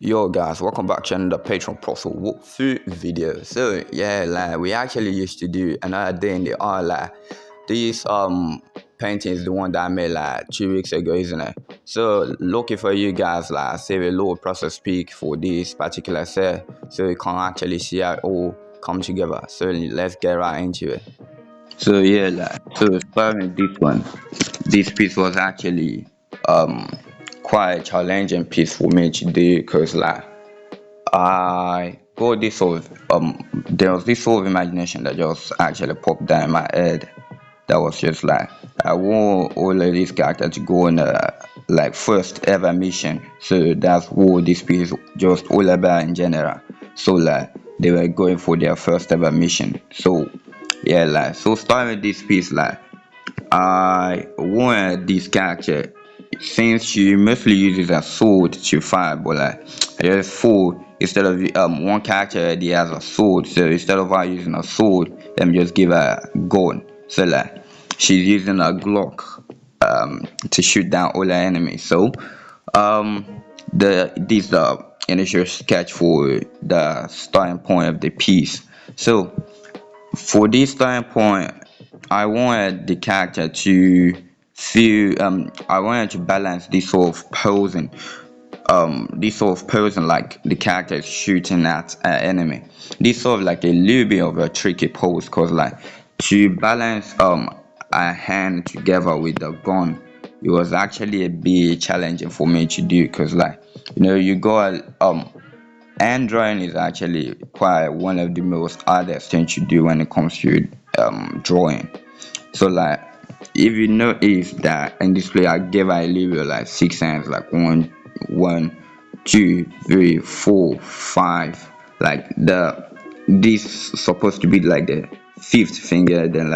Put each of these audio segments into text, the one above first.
Yo guys, welcome back to another Patreon Profile walkthrough video. So yeah, like we actually used to do another day in the art. Like these painting is the one that I made like 2 weeks ago, isn't it? So looking for you guys like save a low process peak for this particular set, so you can actually see how it all come together. So let's get right into it. So yeah, so starting with this one, this piece was actually quite a challenging piece for me to do because I got this sort of there was this sort of imagination that just actually popped down in my head that was just like I want all of these characters to go on a like first ever mission. So that's what this piece just all about in general. So they were going for their first ever mission. So yeah, so starting with this piece, I wanted this character since she mostly uses a sword to fight, but I just thought instead of one character already has a sword, so instead of her using a sword, let me just give her a gun. So she's using a Glock to shoot down all her enemies. So the initial sketch for the starting point of the piece. So for this starting point, I wanted the character to feel I wanted to balance this sort of posing like the character is shooting at an enemy. This sort of like a little bit of a tricky pose because to balance a hand together with the gun, it was actually a bit challenging for me to do because you got hand drawing is actually quite one of the most hardest things to do when it comes to drawing. So if you notice that in this play I gave her a little like 6 hands, like one, two, three, four, five. Like this supposed to be like the fifth finger, then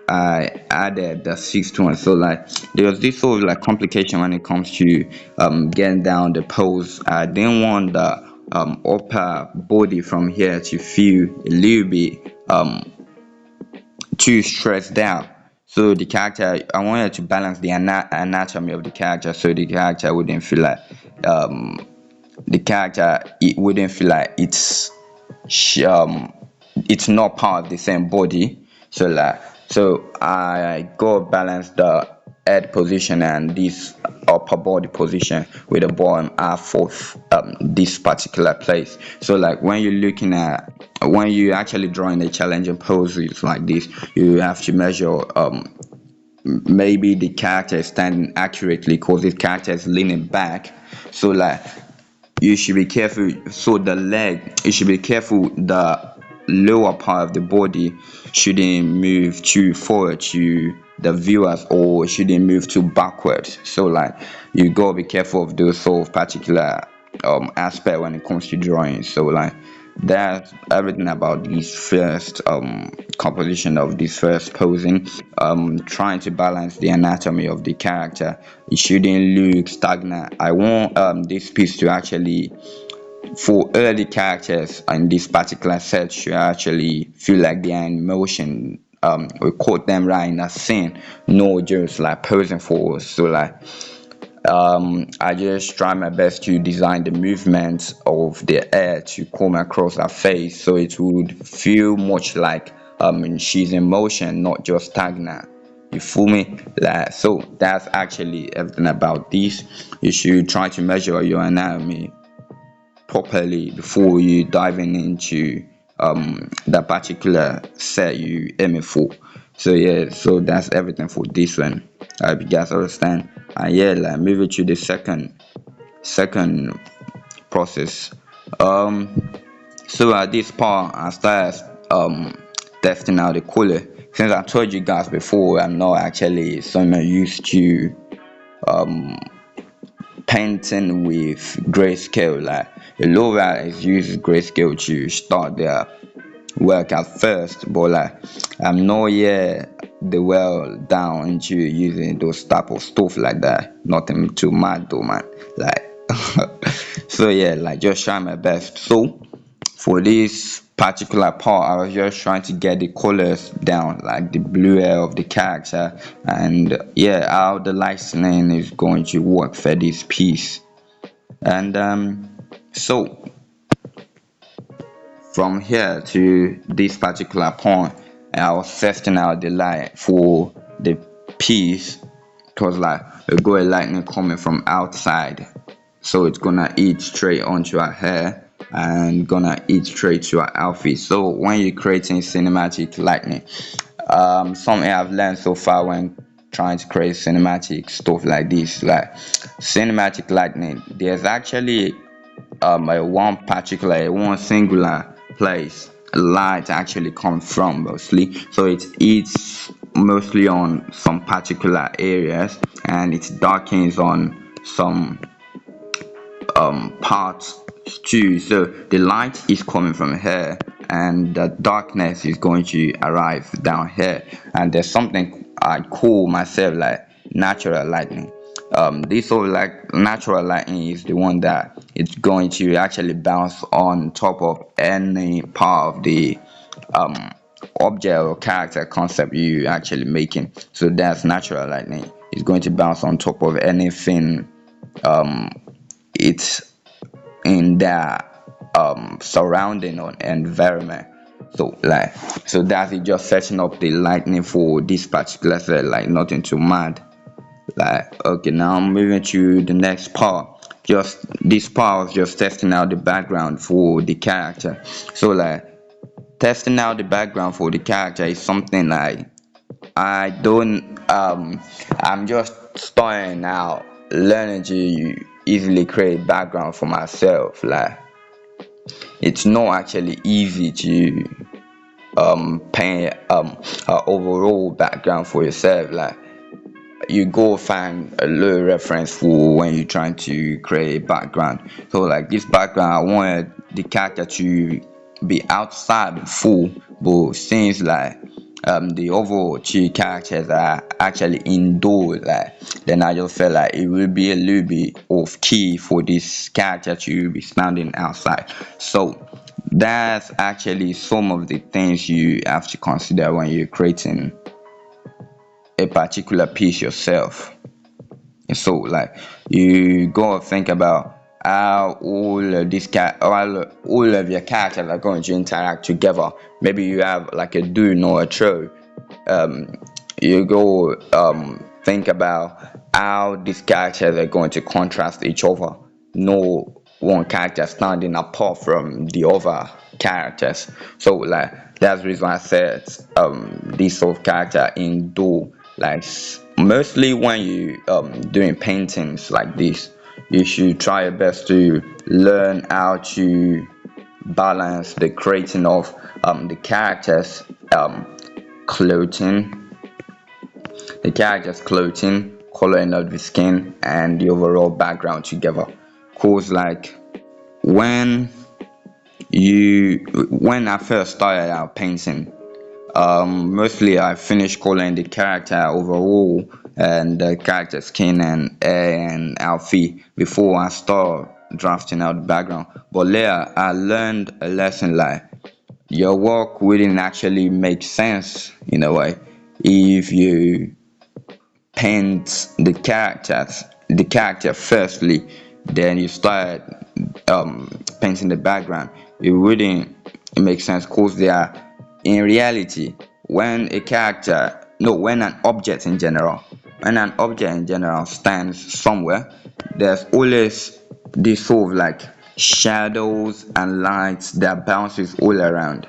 I added the sixth one. So there was this sort of like complication when it comes to getting down the pose. I didn't want the upper body from here to feel a little bit too stressed out. So the character, I wanted to balance the anatomy of the character, so the character wouldn't feel like it wouldn't feel like it's not part of the same body. So I go balance the head position and this upper body position with the bottom half of this particular place. So when you actually drawing a challenging poses like this, you have to measure maybe the character is standing accurately because this character is leaning back. So you should be careful. So you should be careful the lower part of the body shouldn't move too forward to the viewers or shouldn't move too backwards. So you gotta be careful of those sort of particular aspect when it comes to drawing. So that's everything about this first composition of this first posing. Trying to balance the anatomy of the character. It shouldn't look stagnant. I want this piece to actually, for early characters in this particular set, should actually feel like they are in motion. Record them right in a scene, no just like posing for us. So I just try my best to design the movements of the hair to come across her face so it would feel much like she's in motion, not just stagnant. You fool me? So that's actually everything about this. You should try to measure your anatomy properly before you diving into that particular set you aiming for. So yeah, so that's everything for this one. I hope you guys understand. And yeah, moving to the second process. So at this part I started testing out the color. Since I told you guys before, I'm not actually someone used to painting with grayscale. A lot of artists use grayscale to start their work at first, but I'm not yet the well down into using those type of stuff like that. Nothing too mad though, man. So yeah, just try my best. So for this particular part, I was just trying to get the colors down, like the blue hair of the character, and yeah, how the lightning is going to work for this piece. And So from here to this particular point, I was testing out the light for the piece. Cause like we got a lightning coming from outside, so it's gonna hit straight onto our hair and gonna hit straight to our outfit. So when you're creating cinematic lightning, something I've learned so far when trying to create cinematic stuff like this, like cinematic lightning, there's actually a one singular place light actually comes from mostly. So it's mostly on some particular areas and it darkens on some parts too. So the light is coming from here and the darkness is going to arrive down here. And there's something I call myself like natural lightning. This sort of like natural lighting is the one that it's going to actually bounce on top of any part of the um object or character concept you actually making. So that's natural lighting. It's going to bounce on top of anything it's in their surrounding or environment. So like so that's it, just setting up the lightning for this particular set, like nothing too mad. Like okay, now I'm moving to the next part. Just this part was just testing out the background for the character. So like testing out the background for the character is something like I don't I'm just starting out learning to easily create background for myself. Like it's not actually easy to paint a overall background for yourself. Like you go find a little reference for when you're trying to create a background. So like this background, I wanted the character to be outside full, but since like the overall two characters are actually indoor, like then I just felt like it would be a little bit off key for this character to be standing outside. So that's actually some of the things you have to consider when you're creating a particular piece yourself. So like you go and think about how all of your characters are going to interact together. Maybe you have like a do or a throw. um you go think about how these characters are going to contrast each other. No one character standing apart from the other characters. So like that's the reason I said this sort of character in do, like mostly when you doing paintings like this, you should try your best to learn how to balance the creating of the characters clothing, coloring of the skin, and the overall background together. Cause like when when I first started out painting, mostly I finished coloring the character overall and the character skin and hair and outfit before I start drafting out the background. But later I learned a lesson like your work wouldn't actually make sense in a way if you paint the character firstly, then you start painting the background. It wouldn't make sense because they are in reality when a character no when an object in general stands somewhere, there's always this sort of like shadows and lights that bounces all around.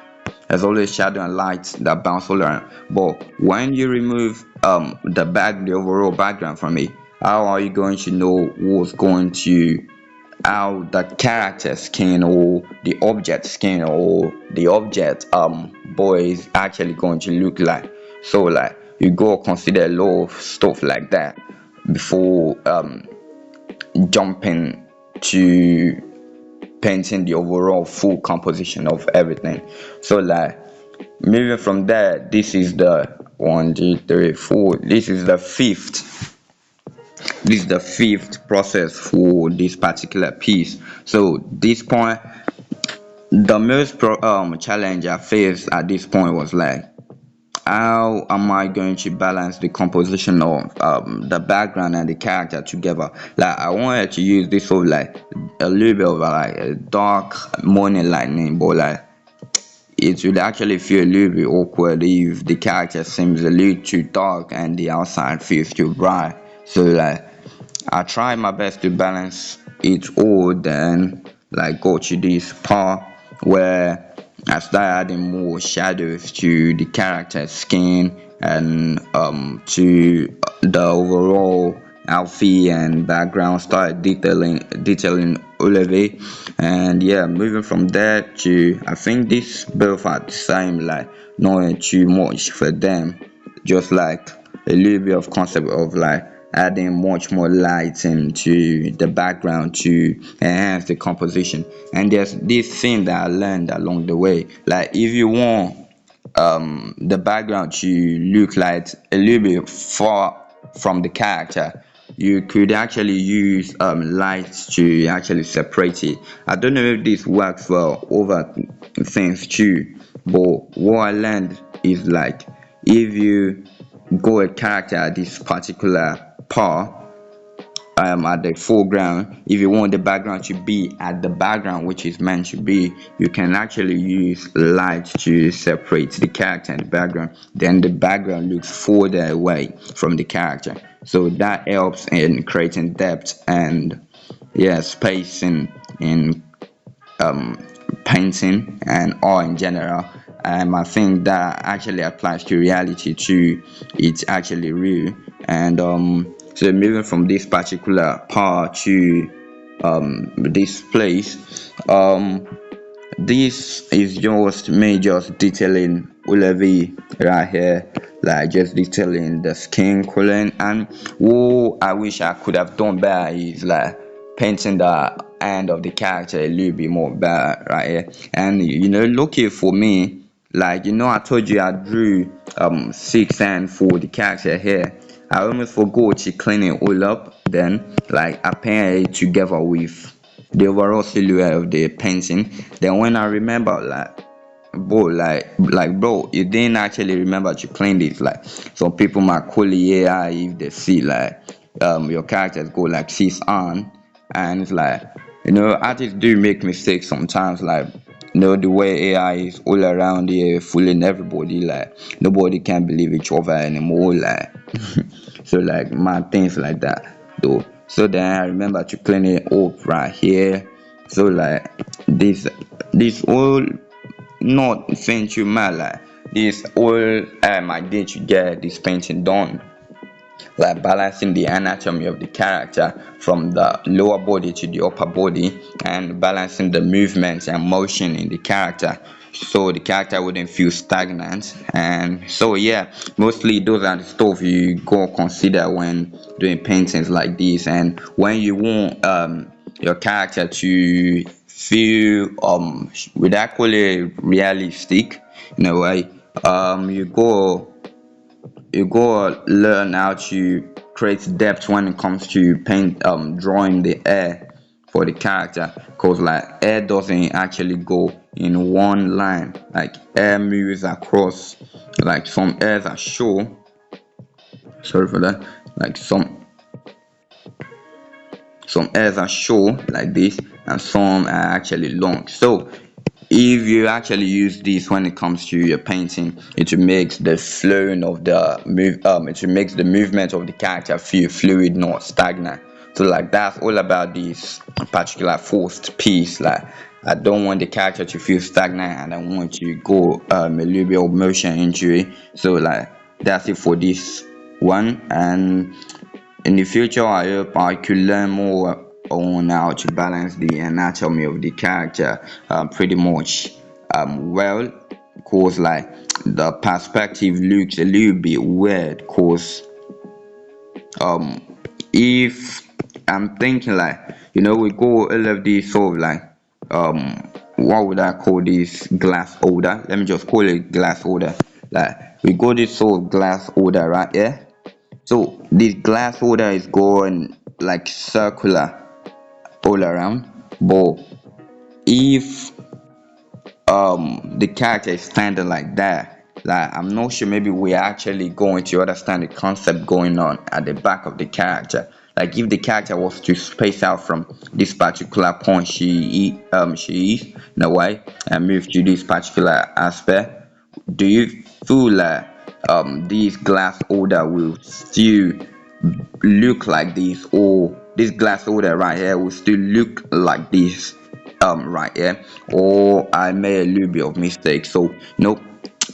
There's always shadow and light that bounce all around. But when you remove the overall background from it, how are you going to know what's going to how the character skin or the object skin or the object boy is actually going to look like? So like you go consider a lot of stuff like that before jumping to painting the overall full composition of everything. So like moving from there, this is the one, two, three, four. This is the fifth process for this particular piece. So this point, the most challenge I faced at this point was like how am I going to balance the composition of the background and the character together? Like I wanted to use this sort of like a little bit of like a dark morning lightning, but like it would actually feel a little bit awkward if the character seems a little too dark and the outside feels too bright. So like I try my best to balance it all, then like go to this part where I start adding more shadows to the character's skin and to the overall outfit and background, start detailing all of it. And yeah, moving from there to, I think this both are the same, like not too much for them, just like a little bit of concept of like adding much more light into the background to enhance the composition. And there's this thing that I learned along the way, like if you want the background to look like a little bit far from the character, you could actually use lights to actually separate it. I don't know if this works for other things too, but what I learned is like if you go a character at this particular part at the foreground, if you want the background to be at the background which is meant to be, you can actually use light to separate the character and the background, then the background looks further away from the character, so that helps in creating depth and yeah, space in painting and art in general. I think that actually applies to reality too. It's actually real. And so moving from this particular part to this place, this is just me just detailing Ulevi right here, like just detailing the skin coloring. And what I wish I could have done better is like painting the end of the character a little bit more better right here. And lucky for me, like I told you I drew six and for the character here. I almost forgot to clean it all up. Then like I paint it together with the overall silhouette of the painting. Then when I remember bro, you didn't actually remember to clean this. Like some people might call it AI if they see like your characters go like cis on, and it's like artists do make mistakes sometimes, like the way AI is all around here fooling everybody, like nobody can believe each other anymore, like so like my things like that though. So then I remember to clean it up right here. So like this all not thing too mad, like this all I did to get this painting done, like balancing the anatomy of the character from the lower body to the upper body, and balancing the movements and motion in the character so the character wouldn't feel stagnant. And so yeah, mostly those are the stuff you go consider when doing paintings like this. And when you want your character to feel with equally realistic in a way, you go learn how to create depth when it comes to paint drawing the air for the character, because like air doesn't actually go in one line, like air moves across, like some airs are short, sorry for that, like some airs are short like this and some are actually long. So if you actually use this when it comes to your painting, it makes the flowing of the it makes the movement of the character feel fluid, not stagnant. So like that's all about this particular forced piece. Like I don't want the character to feel stagnant and I want to go a little bit of motion into it. So like that's it for this one. And in the future, I hope I could learn more on how to balance the anatomy of the character pretty much well, because like the perspective looks a little bit weird, because um if I'm thinking like we go all of these sort of like what would I call this, glass holder, let me just call it glass holder, like we go this sort of glass holder right here. So this glass holder is going like circular all around, but if the character is standing like that, Like I'm not sure maybe we're actually going to understand the concept going on at the back of the character. Like if the character was to space out from this particular point she is in a way and move to this particular aspect, do you feel like this glass holder will still look like this, or this glass holder right here will still look like this right here, or I made a little bit of mistake? So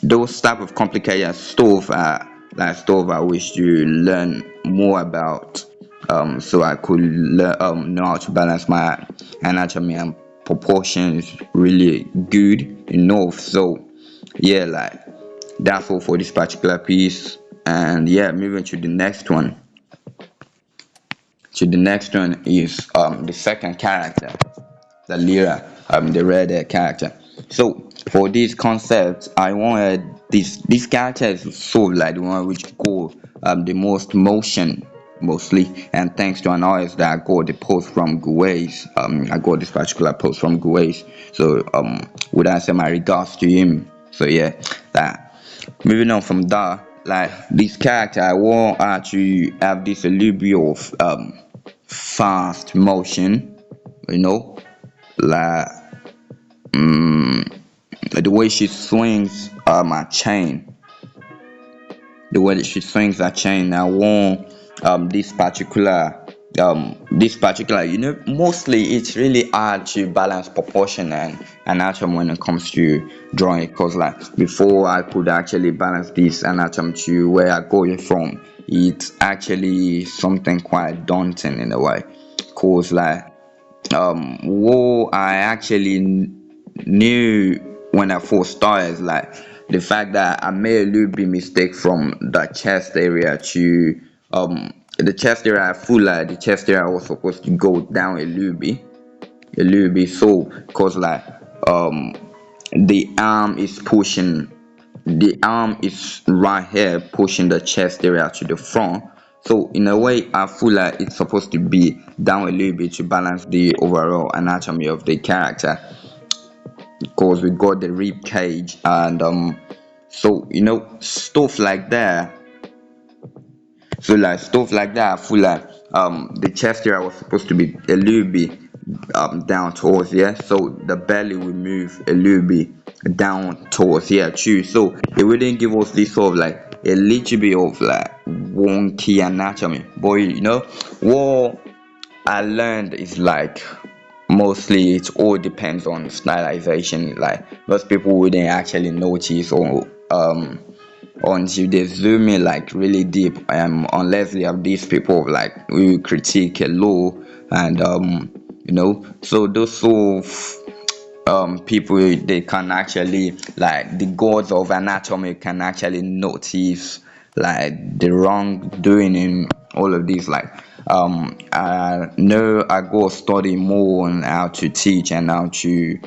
those type of complicated stuff like stuff I wish to learn more about, so I could know how to balance my anatomy and proportions really good enough. So yeah, like that's all for this particular piece. And yeah, moving to the next one. So the next one is the second character, the Lyra, the red hair character. So for this concept, I wanted this character is sort of like the one which go the most motion mostly, and thanks to an artist that I got the post from Guays. I got this particular post from Guays. So would I say my regards to him? So yeah, that moving on from that, like this character, I want her to have this a little bit of fast motion, you know, like the way she swings my chain, the way that she swings that chain. I want this particular, mostly it's really hard to balance proportion and anatomy when it comes to drawing, because like before I could actually balance this anatomy to where I go from, it's actually something quite daunting in a way, cause like what I actually knew when I first started is like the fact that I made a little bit mistake from the chest area to the chest area. I feel like the chest area was supposed to go down a little bit. So because like um the arm is pushing, the arm is right here pushing the chest area to the front. So in a way, I feel like it's supposed to be down a little bit to balance the overall anatomy of the character, because we got the rib cage and so stuff like that. So like stuff like that, I feel like the chest area was supposed to be a little bit down towards here, so the belly will move a little bit down towards here too. So it wouldn't give us this sort of like a little bit of like wonky anatomy. But what I learned is like mostly it all depends on stylization. Like most people wouldn't actually notice or until they zoom in like really deep, unless they have these people like who critique a law and so those sort of people, they can actually, like the gods of anatomy can actually notice like the wrongdoing in all of this. Like I know I go study more on how to teach and how to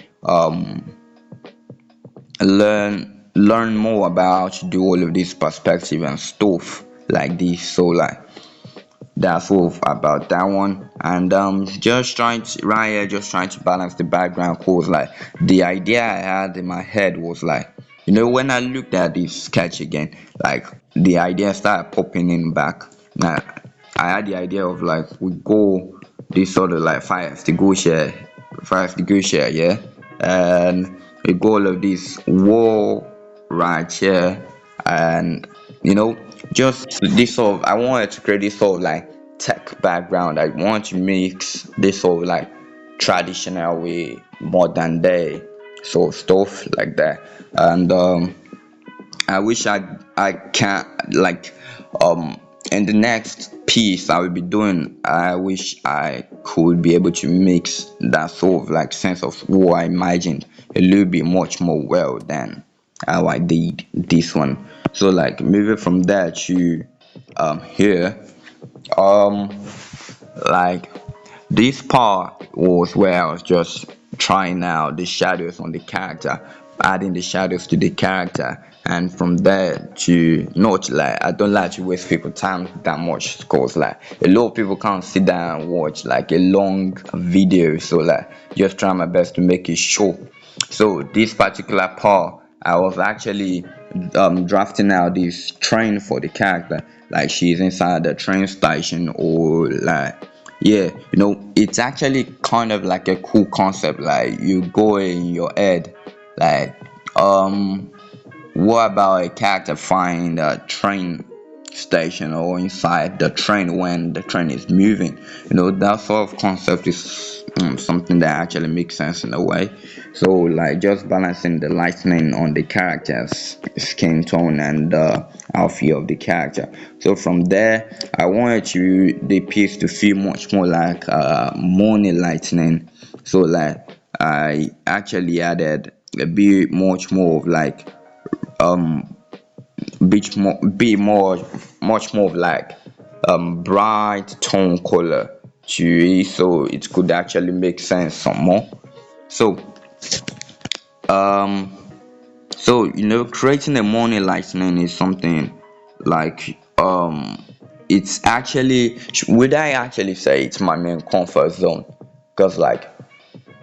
learn more about how to do all of this perspective and stuff like this. So like that's all about that one. And just trying to right here, just trying to balance the background, cause like the idea I had in my head was like, when I looked at this sketch again, like the idea started popping in back. Now I had the idea of like we go this sort of like fire extinguisher, yeah, and we go all of this wall right here, and just this sort of, I wanted to create this sort of like tech background. I want to mix this sort of like traditional way modern day sort of stuff like that. And I wish I can like in the next piece I will be doing, I wish I could be able to mix that sort of like sense of what I imagined a little bit much more well than how I did this one. So like moving from there to here, um like this part was where I was just trying out the shadows on the character, adding the shadows to the character, and from there to not like, I don't like to waste people time that much, because like a lot of people can't sit down and watch like a long video. So like just try my best to make it short. So this particular part, I was actually drafting out this train for the character, like she's inside the train station, or like, yeah, it's actually kind of like a cool concept. Like you go in your head, like, what about a character find a train station or inside the train when the train is moving? That sort of concept is something that actually makes sense in a way. So, like, just balancing the lightning on the character's skin tone and the outfit of the character. So from there, I wanted the piece to feel much more like morning lightning. So, like, I actually added a bit much more of like be more much more of like bright tone color to it, so it could actually make sense some more. So um creating a morning lightning is something like it's actually, would I actually say it's my main comfort zone? Because like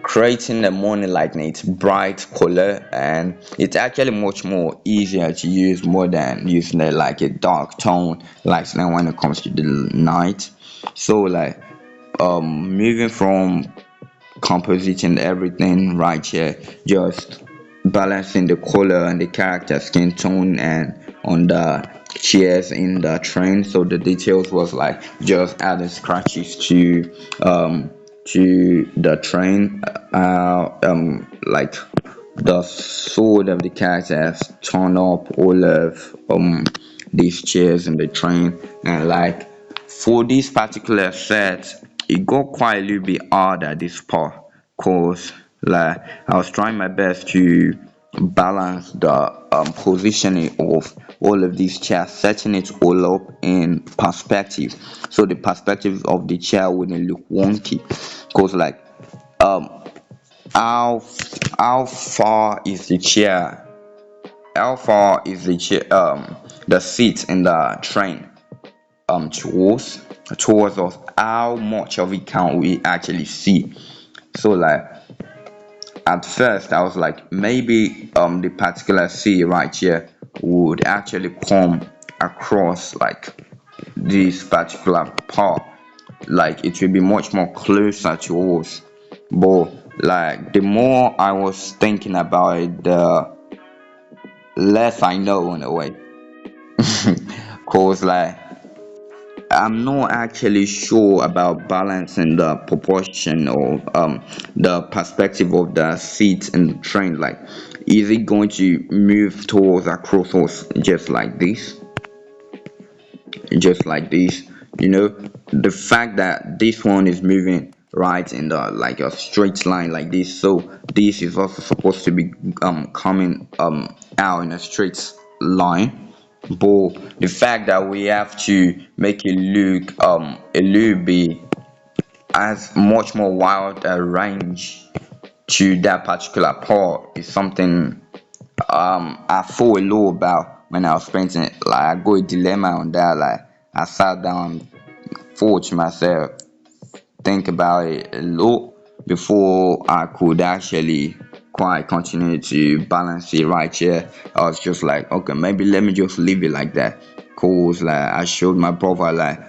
creating the morning lightning, it's bright color and it's actually much more easier to use more than using it like a dark tone lightning when it comes to the night. So like moving from compositing everything right here, just balancing the color and the character skin tone and on the chairs in the train. So the details was like just adding scratches to the train, like the sword of the character has torn up all of these chairs in the train. And like for this particular set, it got quite a little bit hard at this part, cause like I was trying my best to balance the positioning of all of these chairs, setting it all up in perspective, so the perspective of the chair wouldn't look wonky. Cause like um how how far is the chair? How far is the seat in the train towards us? How much of it can we actually see? So like at first I was like, maybe the particular sea right here would actually come across like this particular part, like it will be much more closer to us. But like the more I was thinking about it, the less I know in a way. Cause like I'm not actually sure about balancing the proportion of the perspective of the seat in the train. Like, is it going to move towards across us just like this? The fact that this one is moving right in the like a straight line like this, so this is also supposed to be coming out in a straight line. But the fact that we have to make it look a little bit as much more wild a range to that particular part is something I thought a lot about when I was painting it. Like I got a dilemma on that. Like I sat down, thought to myself, think about it a lot before I could actually quite continue to balance it right here. I was just like, okay, maybe let me just leave it like that. Cause like I showed my brother, like,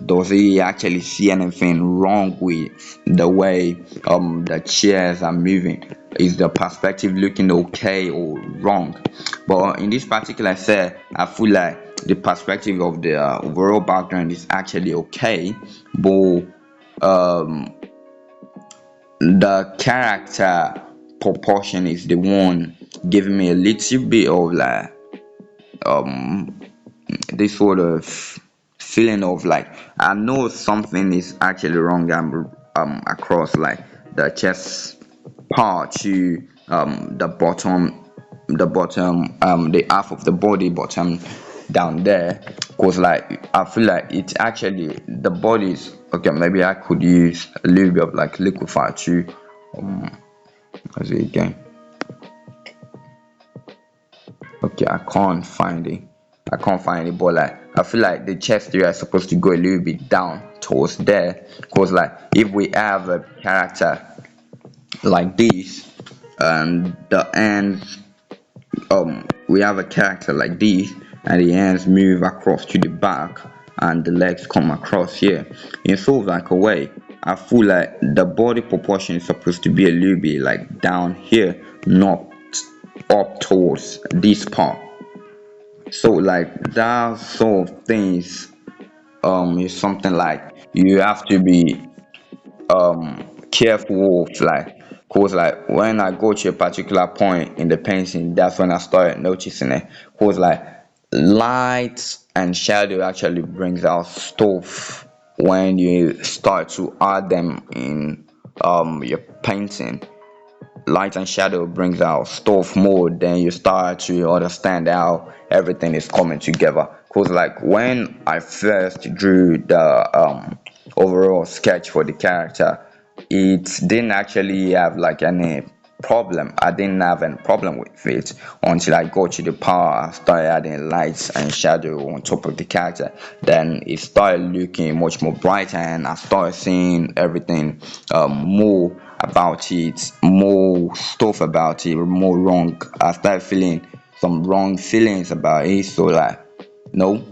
does he actually see anything wrong with the way the chairs are moving? Is the perspective looking okay or wrong? But in this particular set, I feel like the perspective of the overall background is actually okay, but um the character proportion is the one giving me a little bit of like um this sort of feeling of like I know something is actually wrong. I'm across like the chest part to the half of the body bottom down there, because like I feel like it's actually the body's okay. Maybe I could use a little bit of like liquify to as it again. Okay, I can't find it, but like I feel like the chest area is supposed to go a little bit down towards there, because like if we have a character like this and the ends we have a character like this, and the hands move across to the back and the legs come across here in sort of like a way. I feel like the body proportion is supposed to be a little bit like down here, not up towards this part. So like that sort of things is something like you have to be careful of, like, cause like when I go to a particular point in the painting, that's when I started noticing it. Cause like light and shadow actually brings out stuff when you start to add them in your painting. Light and shadow brings out stuff more, then you start to understand how everything is coming together. Because like when I first drew the overall sketch for the character, it didn't actually have like any problem. I didn't have any problem with it until I got to the power. I started adding lights and shadow on top of the character. Then it started looking much more brighter, and I started seeing everything more about it, more stuff about it, more wrong. I started feeling some wrong feelings about it. So like, no,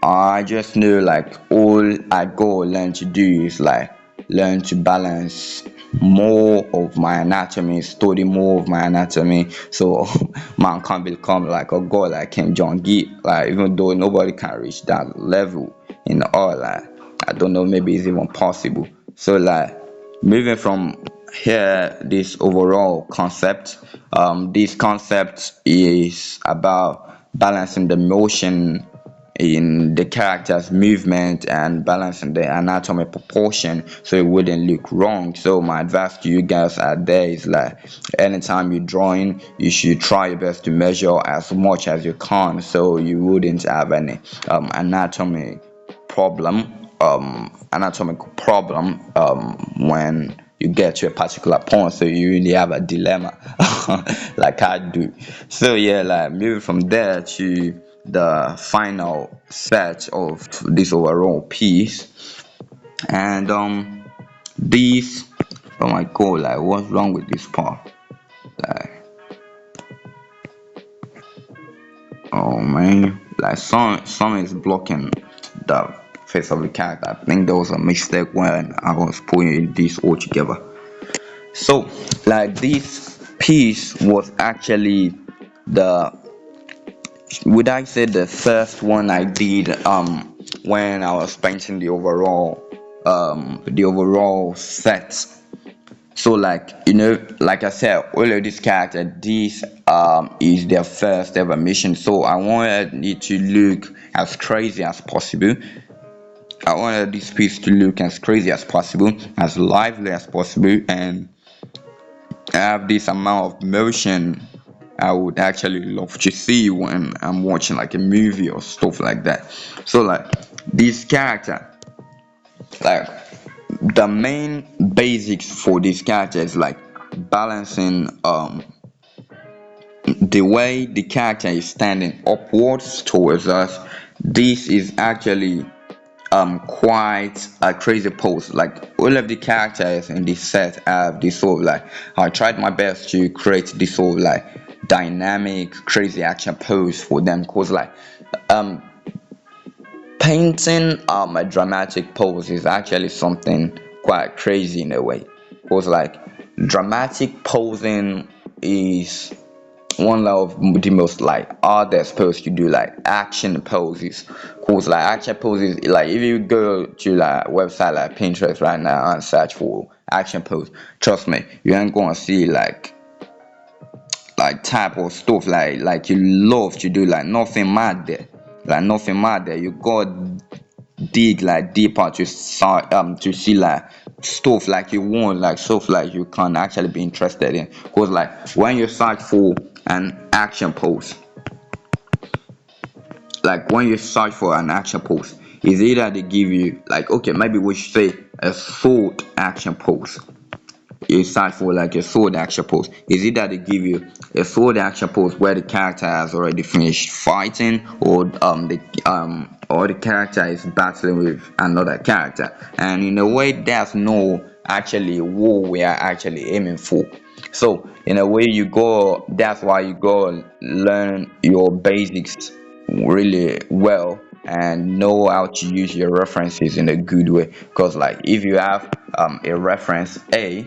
I just knew like all I go learn to do is like learn to balance more of my anatomy, study more of my anatomy, so man can become like a god like Kim Jong Gi. Like even though nobody can reach that level in all, like I don't know, maybe it's even possible. So like moving from here, this overall concept, this concept is about balancing the motion in the character's movement and balancing the anatomy proportion so it wouldn't look wrong. So my advice to you guys out there is like anytime you're drawing, you should try your best to measure as much as you can so you wouldn't have any anatomical problem when you get to a particular point, so you really have a dilemma like I do. So yeah, like moving from there to the final set of this overall piece, and this, oh my god, like what's wrong with this part? Like, oh man, like some is blocking the face of the character. I think there was a mistake when I was putting this all together. So like this piece was actually the, would I say, the first one I did when I was painting the overall set. So like, you know, like I said, all of this character, this is their first ever mission. So I wanted it to look as crazy as possible. I wanted this piece to look as crazy as possible, as lively as possible, and have this amount of motion I would actually love to see when I'm watching like a movie or stuff like that. So like this character, like the main basics for this character is like balancing the way the character is standing upwards towards us. This is actually quite a crazy pose. Like all of the characters in this set have this sort of like, I tried my best to create this sort of like dynamic crazy action pose for them, because like um painting a dramatic pose is actually something quite crazy in a way, because like dramatic posing is one of the most like hardest pose to do, like action poses. Cause like action poses, like if you go to like website like Pinterest right now and search for action pose, trust me, you ain't gonna see like type of stuff like you love to do, like nothing mad there, like nothing mad there. You gotta dig like deeper to see like stuff like you want, like stuff like you can actually be interested in. Because like when you search for an action pose, like when you search for an action pose, is either they give you like, okay, maybe we should say a sword action pose. You search for like a sword action pose, is either they give you a sword action pose where the character has already finished fighting, or the character is battling with another character, and in a way there's no actually what we are actually aiming for. So in a way, you go. That's why you go learn your basics really well and know how to use your references in a good way. Because like if you have a reference A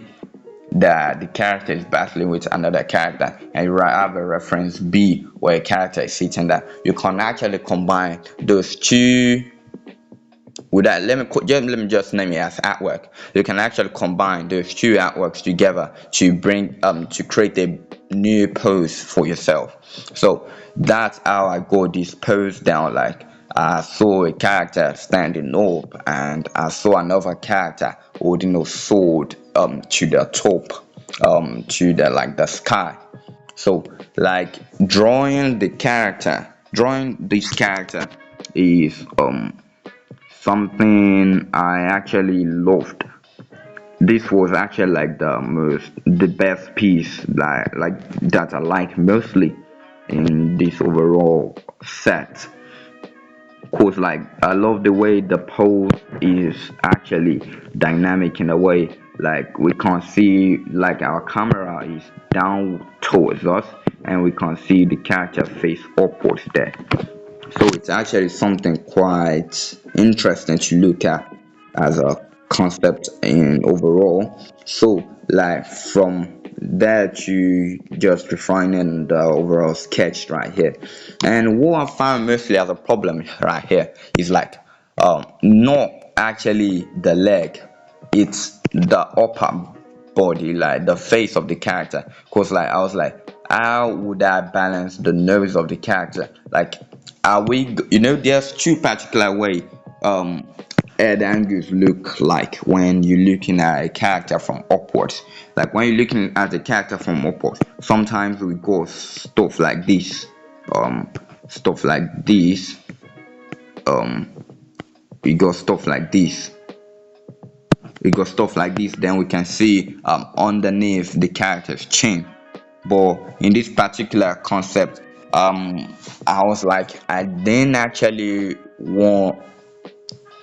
that the character is battling with another character, and you have a reference B where a character is sitting that, you can actually combine those two with that. Let me just name it as artwork. You can actually combine those two artworks together to bring to create a new pose for yourself. So that's how I got this pose down. Like I saw a character standing up, and I saw another character holding a sword to the top, to the like the sky. So like drawing this character is something I actually loved. This was actually like the best piece that I like mostly in this overall set. Cause like I love the way the pose is actually dynamic in a way. Like we can see like our camera is down towards us, and we can see the character face upwards there. So it's actually something quite interesting to look at as a concept in overall. So like from there to just refining the overall sketch right here. And what I found mostly as a problem right here is like not actually the leg, it's the upper body, like the face of the character. Cause like I was like, how would I balance the nose of the character? Like, are we? There's two particular way um head angles look like when you're looking at a character from upwards. Like when you're looking at a character from upwards, sometimes we go um, stuff like this, um, we got stuff like this then we can see underneath the character's chin. But in this particular concept, I was like, I didn't actually want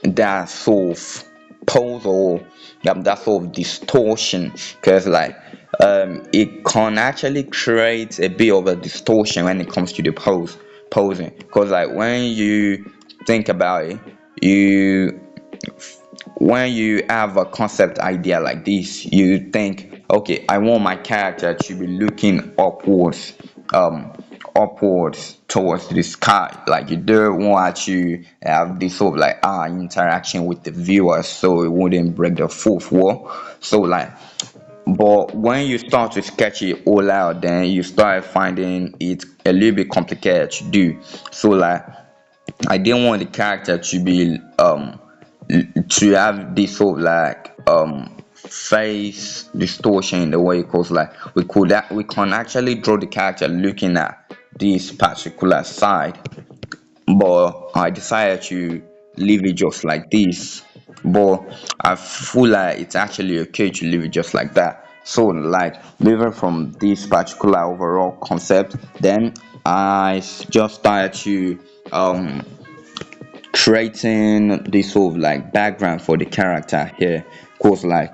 that sort of pose or that sort of distortion, because like it can actually create a bit of a distortion when it comes to the posing, because like when you think about it, you when you have a concept idea like this, you think, okay, I want my character to be looking um, upwards towards the sky. Like you don't want to have this sort of like interaction with the viewer, so it wouldn't break the fourth wall. So like, but when you start to sketch it all out, then you start finding it a little bit complicated to do. So like, I didn't want the character to be to have this sort of like face distortion in the way, because like we can actually draw the character looking at this particular side, but I decided to leave it just like this. But I feel like it's actually okay to leave it just like that. So like moving from this particular overall concept, then just started to creating this sort of like background for the character here. Cause like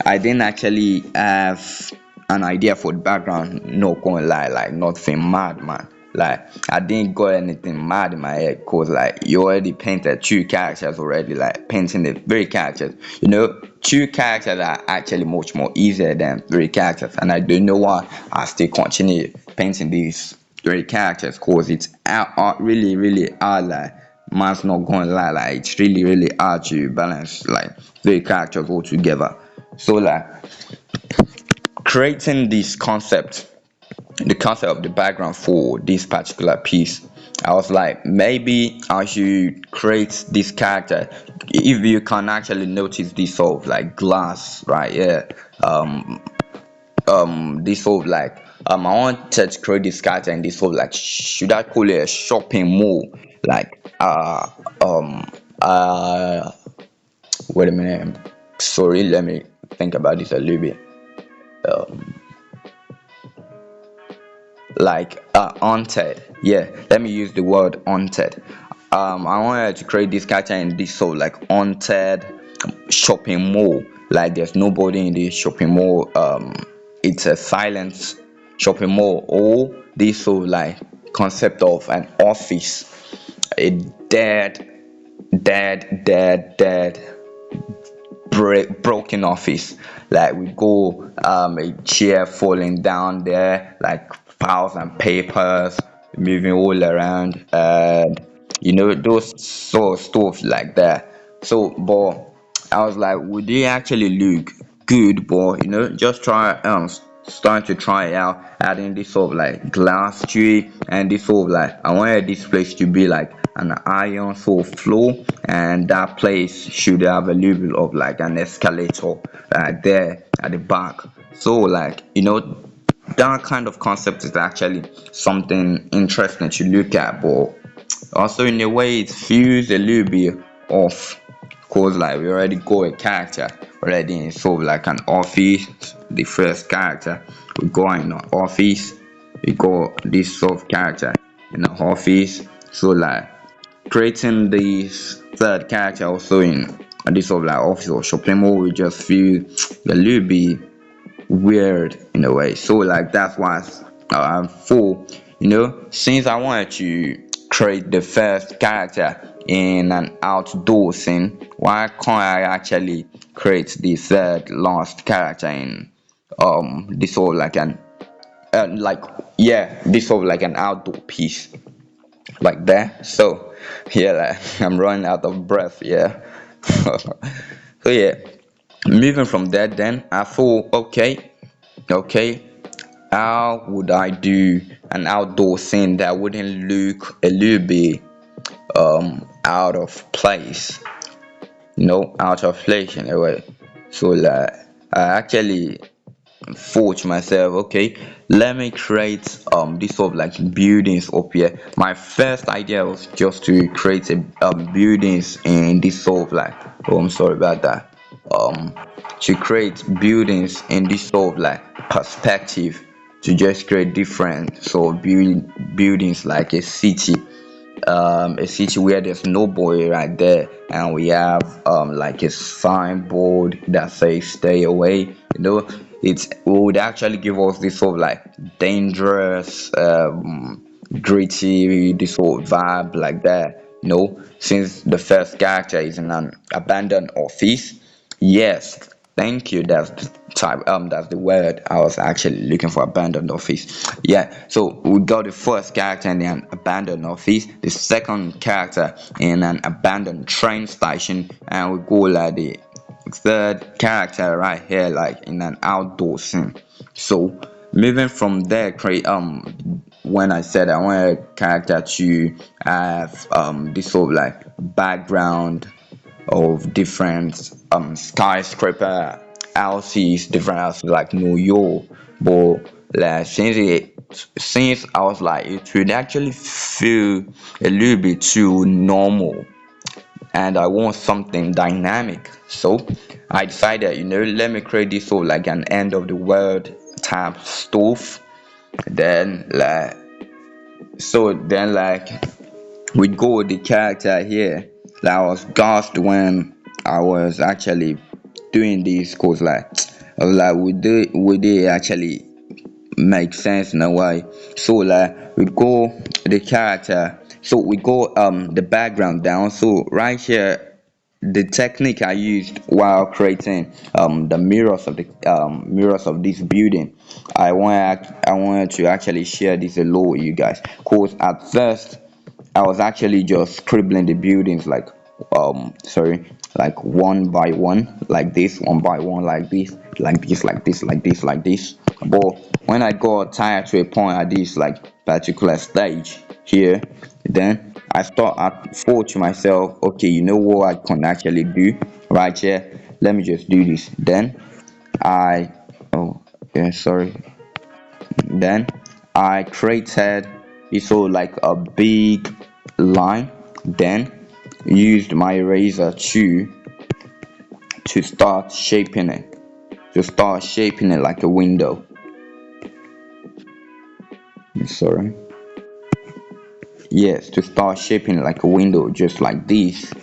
I didn't actually have an idea for the background, no gonna lie, like nothing mad, man. Like I didn't got anything mad in my head, cause like you already painted two characters already, like painting the three characters. Two characters are actually much more easier than three characters, and I don't know why I still continue painting these three characters, cause it's really really hard. Like man's not gonna lie, like it's really really hard to balance like three characters all together. So like creating this concept, the concept of the background for this particular piece, I was like, maybe I should create this character. If you can actually notice this sort of like glass right here, this sort of like I wanted to create this character in this sort of like, should I call it a shopping mall? Like uh wait a minute, sorry, let me think about this a little bit. Like haunted, yeah, let me use the word haunted. I wanted to create this character in this sort of like haunted shopping mall. Like there's nobody in the shopping mall it's a silent shopping mall, or this sort of like concept of an office, a dead broken office. Like we go a chair falling down there, like files and papers moving all around, and those sort of stuff like that. So but I was like, would they actually look good? But just try starting to try it out, adding this sort of like glass to it, and this sort of like I wanted this place to be like an iron sort of floor, and that place should have a little bit of like an escalator there at the back. So like that kind of concept is actually something interesting to look at, but also in a way it feels a little bit off, cause like we already got a character already in sort of like an office. The first character we go in an office, we got this sort of character in an office. So like creating this third character also in this sort of like office or shopping mall, we just feel a little bit weird in a way. So like that's why for since I wanted to create the first character in an outdoor scene, why can't I actually create the third last character in this sort of like an like yeah, this sort of like an outdoor piece like that. So yeah, like I'm running out of breath, yeah. So yeah, moving from there, then I thought, okay, how would I do an outdoor scene that wouldn't look a little bit out of place, out of place in a way. So like I actually thought to myself, okay, let me create this sort of like buildings up here. My first idea was just to create a buildings in this sort of like, oh I'm sorry about that, um to create buildings in this sort of like perspective, to just create different sort of buildings like a city where there's nobody right there, and we have like a signboard that says stay away. It would actually give us this sort of like dangerous, gritty, this sort of vibe like that. Since the first character is in an abandoned office. Yes, thank you. That's the type. That's the word I was actually looking for. Abandoned office. Yeah. So we got the first character in an abandoned office, the second character in an abandoned train station, and we go like the third character right here, like in an outdoor scene. So moving from there, create when I said I want a character to have this sort of like background of different skyscraper houses, different houses like New York. But like since I was like it would actually feel a little bit too normal, and I want something dynamic. So I decided, let me create this sort of like an end of the world type stuff. Then like then we go with the character here. Like I was gasped when I was actually doing this, cause like I was like, would they actually make sense in a way? So like we go the character, so we go the background down. So right here, the technique I used while creating the mirrors of this building, I wanted to actually share this alone with you guys, cause at first I was actually just scribbling the buildings like sorry, like one by one, like this, one by one, like this, like this, like this, like this, like this. But when I got tired to a point at this like particular stage here, then I thought to myself, okay, you know what I can actually do right here? Let me just do this. Then I oh yeah, sorry. Then I created it's all like a big line, then used my eraser to start shaping it, like a window. Sorry. Yes, to start shaping it like a window, just like this.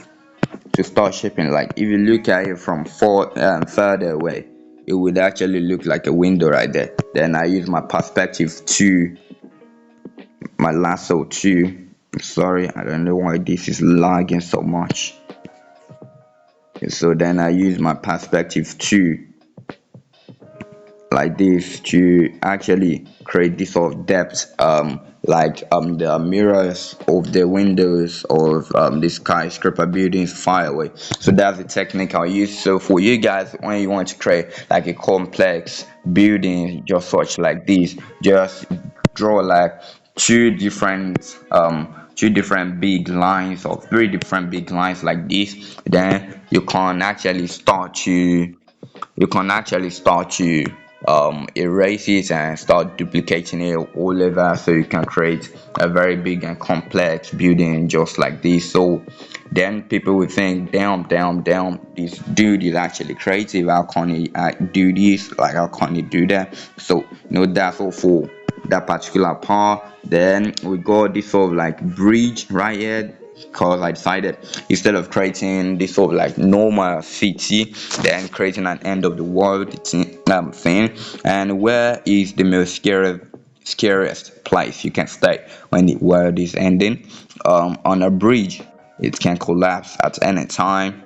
To start shaping, like if you look at it from further away, it would actually look like a window right there. Then I use my perspective to my lasso too. Sorry, I don't know why this is lagging so much. So then I use my perspective too, like this, to actually create this sort of depth, like the mirrors of the windows of the skyscraper buildings far away. So that's the technique I use. So for you guys, when you want to create like a complex building just such like this, just draw like two different big lines or three different big lines like this. Then you can actually start to erase it and start duplicating it all over, so you can create a very big and complex building just like this. So then people will think, damn, this dude is actually creative. How can he do this? Like, how can he do that? So that's all for that particular part. Then we got this sort of like bridge right here, because I decided, instead of creating this sort of like normal city, then creating an end of the world thing. And where is the most scariest place you can stay when the world is ending? On a bridge. It can collapse at any time.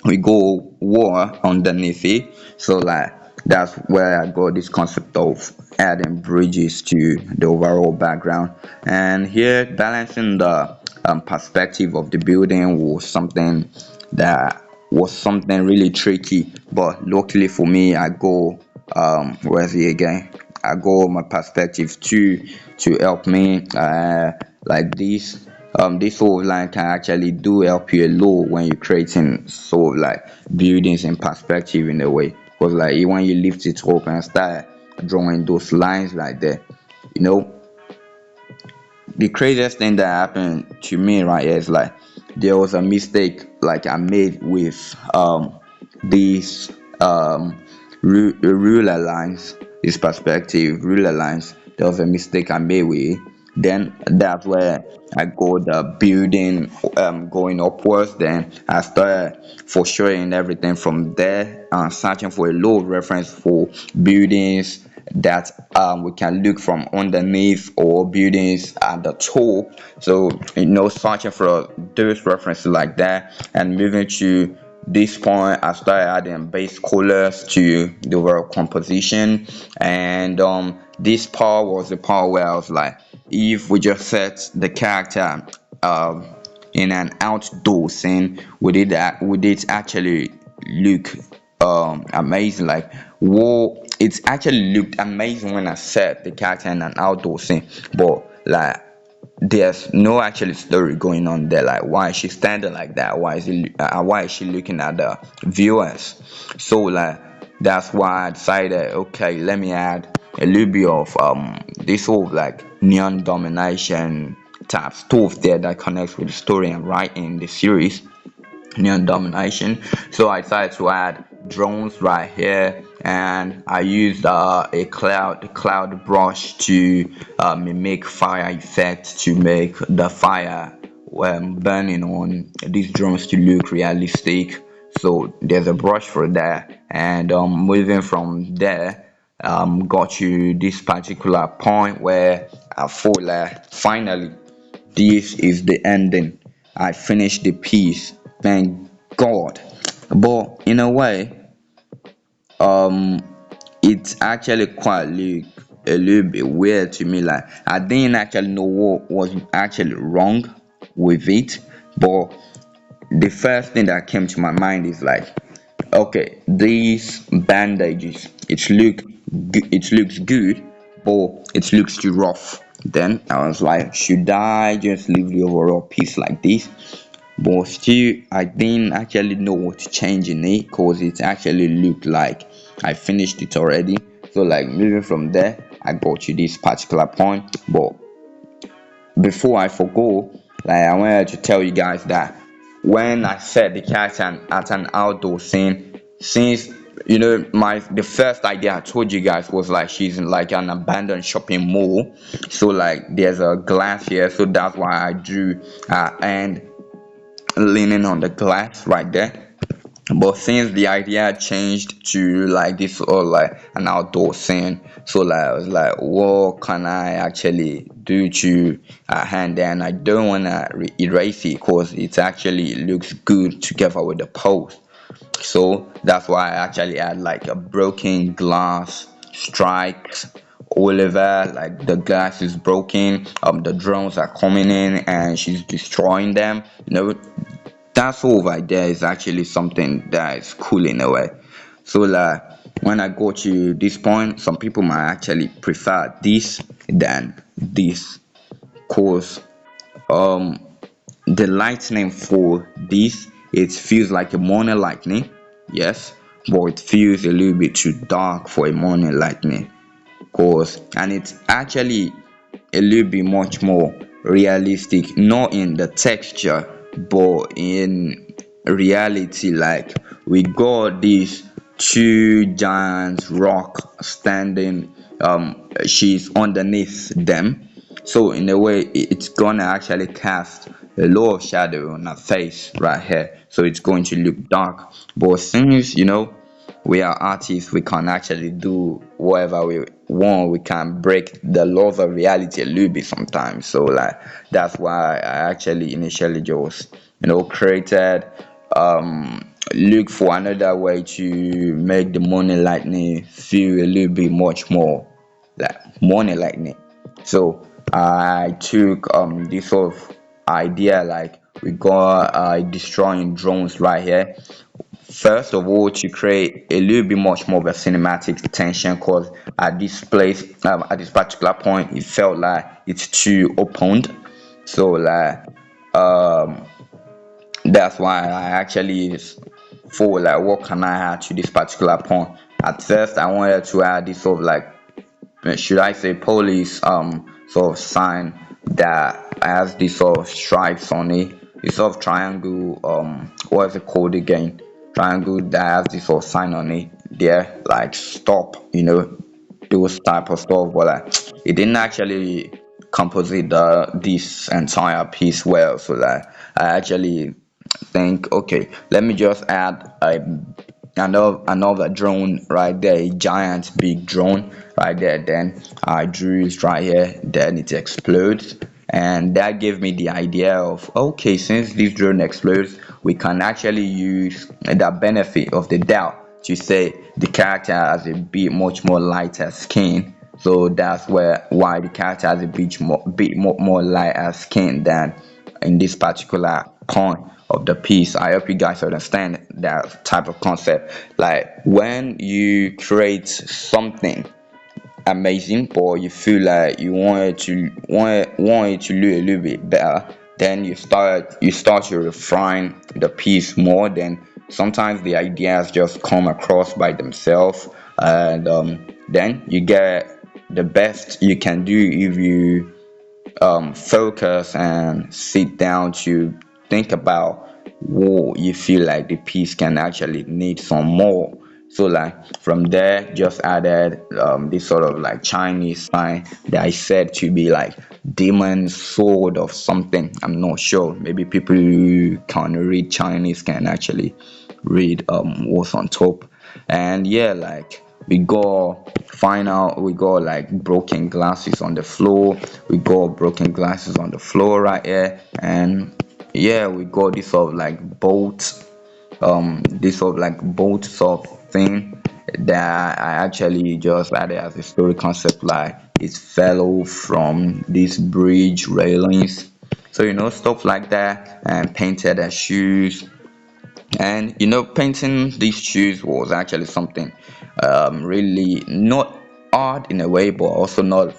We go war underneath it. So like that's where I got this concept of adding bridges to the overall background. And here, balancing the perspective of the building was something really tricky. But luckily for me, I go where's it again? I go my perspective to help me, like this sort of line can actually do help you a lot when you're creating sort of like buildings in perspective in a way, because like when you lift it up and start drawing those lines like that, you know the craziest thing that happened to me right here is like there was a mistake like I made with these ruler lines, this perspective ruler lines. There was a mistake I made with it. Then that's where I got the building going upwards. Then I started for showing everything from there and searching for a low reference for buildings that we can look from underneath, or buildings at the top. So searching for those references like that, and moving to this point, I started adding base colors to the overall composition. And this part was the part where I was like, if we just set the character um in an outdoor scene, would it actually look amazing? Like, whoa, it actually looked amazing when I set the character in an outdoor scene, but like there's no actually story going on there. Like, why is she standing like that? Why is she looking at the viewers? So like that's why I decided, okay, let me add a little bit of this whole like neon domination type stuff there that connects with the story and writing the series, neon domination. So I decided to add drones right here, and I used a cloud brush to mimic fire effect, to make the fire burning on these drones to look realistic. So there's a brush for that. And moving from there, got you this particular point where I feel like finally this is the ending. I finished the piece. Thank God. But in a way, um, it's actually quite a little bit weird to me. Like, I didn't actually know what was actually wrong with it. But the first thing that came to my mind is like, okay, these bandages, it looks good, but it looks too rough. Then I was like, should I just leave the overall piece like this? But still, I didn't actually know what to change in it, because it actually looked like I finished it already. So like moving from there, I got to this particular point. But before I forgo, like I wanted to tell you guys that when I set the character at an outdoor scene, since my the first idea I told you guys was like she's in like an abandoned shopping mall, so like there's a glass here, so that's why I drew and leaning on the glass right there. But since the idea changed to like this or like an outdoor scene, so like I was like, what can I actually do to hand? And I don't wanna erase it because it actually looks good together with the post. So that's why I actually had like a broken glass strikes all over. Like the glass is broken. The drones are coming in and she's destroying them. That sort of idea is actually something that is cool in a way. So like when I go to this point, some people might actually prefer this than this. Cause um the lightning for this, it feels like a morning lightning, yes, but it feels a little bit too dark for a morning lightning. Cause and it's actually a little bit much more realistic, not in the texture but in reality. Like we got these two giants rock standing, she's underneath them, so in a way it's gonna actually cast a lot of shadow on her face right here, so it's going to look dark. But since we are artists, we can actually do whatever we want. We can break the laws of reality a little bit sometimes. So like that's why I actually initially just created, look for another way to make the money lightning feel a little bit much more like money lightning. So I took this sort of idea, like we got destroying drones right here. First of all, to create a little bit much more of a cinematic tension, because at this place, at this particular point, it felt like it's too opened. So like um that's why I actually for like what can I add to this particular point. At first I wanted to add this sort of like, should I say, police sort of sign that has this sort of stripes on it. It's sort of triangle, what is it called again? Triangle that has this sort of sign on it. There, like stop, those type of stuff. But like it didn't actually composite this entire piece well. So like I actually think, okay, let me just add another drone right there, a giant big drone right there. Then I drew it right here, then it explodes, and that gave me the idea of, okay, since this drone explodes, we can actually use the benefit of the doubt to say the character has a bit much more lighter skin. So that's why the character has a bit more lighter skin than in this particular point of the piece. I hope you guys understand that type of concept. Like when you create something amazing, but you feel like you want it to look a little bit better, then you start to refine the piece more. Then sometimes the ideas just come across by themselves, and then you get the best you can do if you focus and sit down to think about what you feel like the piece can actually need some more. So like from there, just added this sort of like Chinese sign that I said to be like demon sword of something. I'm not sure. Maybe people who can read Chinese can actually read what's on top. And yeah, like we got like broken glasses on the floor. We got broken glasses on the floor right here. And yeah, we got this sort of like boat sort of thing that I actually just added as a story concept, like it fell from this bridge railings. So stuff like that, and painted as shoes. And painting these shoes was actually something really not hard in a way, but also not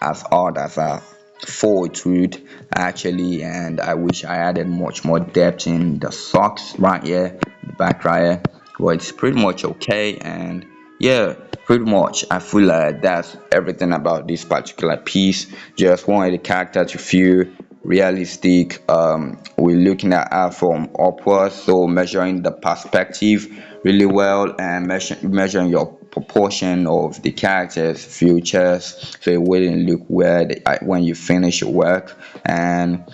as hard as I thought it would actually. And I wish I added much more depth in the socks right here, the back right here. Well, it's pretty much okay. And yeah, pretty much I feel like that's everything about this particular piece. Just wanted the character to feel realistic. We're looking at her from upwards, so measuring the perspective really well, and measuring your proportion of the character's features, so it wouldn't look weird when you finish your work. And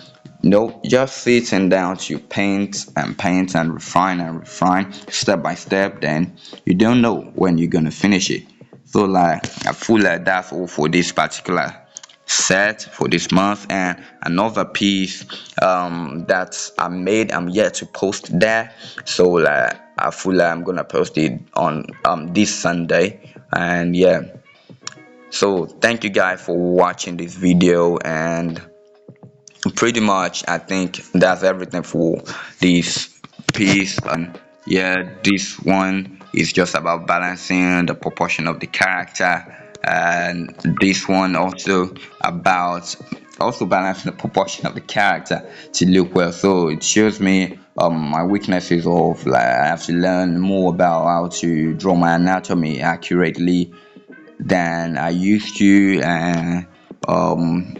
No, just sitting down to paint and refine step by step. Then you don't know when you're gonna finish it. So like I feel like that's all for this particular set for this month. And another piece that I made, I'm yet to post there. So like I feel like I'm gonna post it on this Sunday. And yeah, so thank you guys for watching this video, and pretty much I think that's everything for this piece. And yeah, this one is just about balancing the proportion of the character, and this one also about balancing the proportion of the character to look well. So it shows me my weaknesses of like I have to learn more about how to draw my anatomy accurately than I used to. And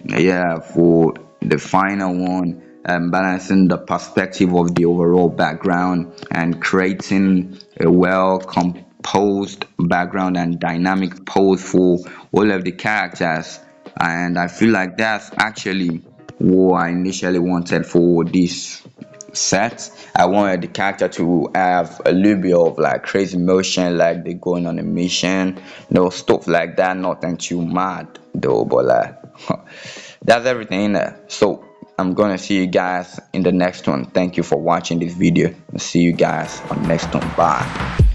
yeah, for the final one, balancing the perspective of the overall background and creating a well composed background and dynamic pose for all of the characters. And I feel like that's actually what I initially wanted for this set. I wanted the character to have a little bit of like crazy motion, like they're going on a mission, stuff like that. Nothing too mad though, but like that's everything in there. So I'm gonna see you guys in the next one. Thank you for watching this video. See you guys on the next one. Bye.